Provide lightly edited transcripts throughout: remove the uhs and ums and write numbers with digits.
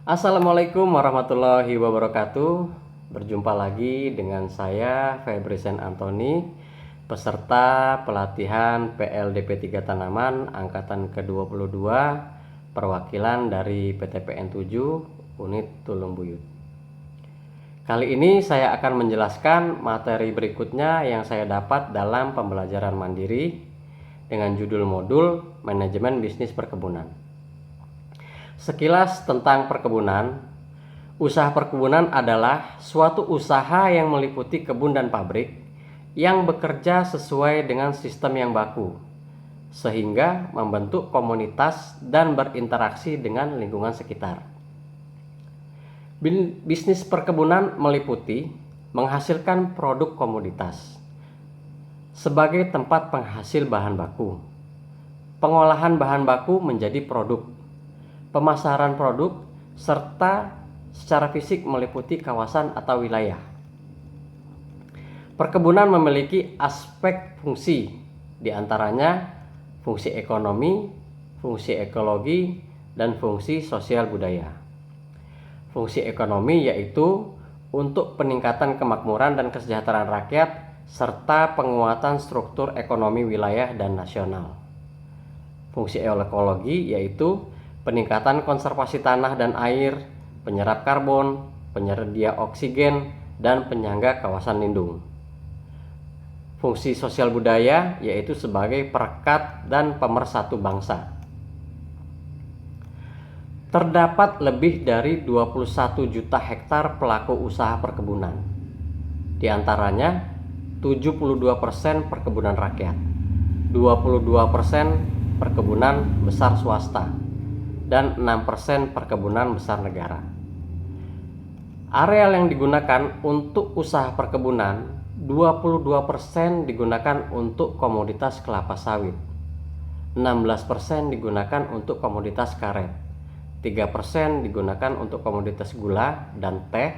Assalamualaikum warahmatullahi wabarakatuh. Berjumpa lagi dengan saya Febrisen Antoni, peserta pelatihan PLDP 3 Tanaman angkatan ke-22, perwakilan dari PTPN 7 Unit Tulung Buyut. Kali ini saya akan menjelaskan materi berikutnya yang saya dapat dalam pembelajaran mandiri dengan judul modul Manajemen Bisnis Perkebunan. Sekilas tentang perkebunan. Usaha perkebunan adalah suatu usaha yang meliputi kebun dan pabrik yang bekerja sesuai dengan sistem yang baku, sehingga membentuk komunitas dan berinteraksi dengan lingkungan sekitar. Bisnis perkebunan meliputi menghasilkan produk komoditas sebagai tempat penghasil bahan baku, pengolahan bahan baku menjadi produk, pemasaran produk, serta secara fisik meliputi kawasan atau wilayah. Perkebunan memiliki aspek fungsi, diantaranya fungsi ekonomi, fungsi ekologi, dan fungsi sosial budaya. Fungsi ekonomi yaitu untuk peningkatan kemakmuran dan kesejahteraan rakyat, serta penguatan struktur ekonomi wilayah dan nasional. Fungsi ekologi yaitu peningkatan konservasi tanah dan air, penyerap karbon, penyedia oksigen, dan penyangga kawasan lindung. Fungsi sosial budaya yaitu sebagai perekat dan pemersatu bangsa. Terdapat lebih dari 21 juta hektar pelaku usaha perkebunan. Di antaranya 72% perkebunan rakyat, 22% perkebunan besar swasta, dan 6% perkebunan besar negara. Areal yang digunakan untuk usaha perkebunan, 22% digunakan untuk komoditas kelapa sawit, 16% digunakan untuk komoditas karet, 3% digunakan untuk komoditas gula dan teh,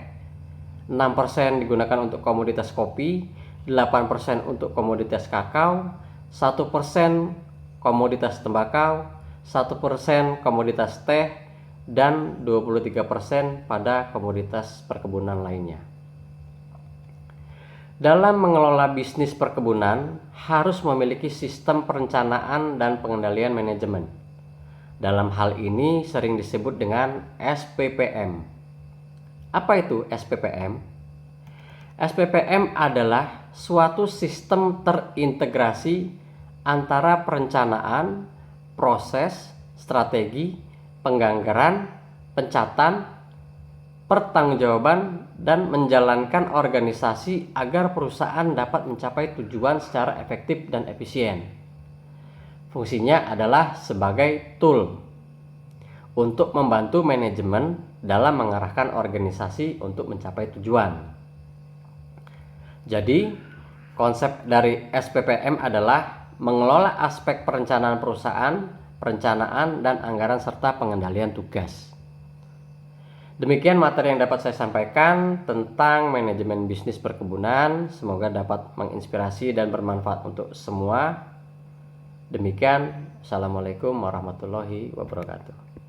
6% digunakan untuk komoditas kopi, 8% untuk komoditas kakao, 1% komoditas tembakau, 1% komoditas teh, dan 23% pada komoditas perkebunan lainnya. Dalam mengelola bisnis perkebunan harus memiliki sistem perencanaan dan pengendalian manajemen. Dalam hal ini sering disebut dengan SPPM. Apa itu SPPM? SPPM adalah suatu sistem terintegrasi antara perencanaan, proses, strategi, penganggaran, pencatatan, pertanggungjawaban, dan menjalankan organisasi agar perusahaan dapat mencapai tujuan secara efektif dan efisien. Fungsinya adalah sebagai tool untuk membantu manajemen dalam mengarahkan organisasi untuk mencapai tujuan. Jadi, konsep dari SPPM adalah mengelola aspek perencanaan perusahaan, perencanaan dan anggaran serta pengendalian tugas. Demikian materi yang dapat saya sampaikan tentang manajemen bisnis perkebunan. Semoga dapat menginspirasi dan bermanfaat untuk semua. Demikian, assalamualaikum warahmatullahi wabarakatuh.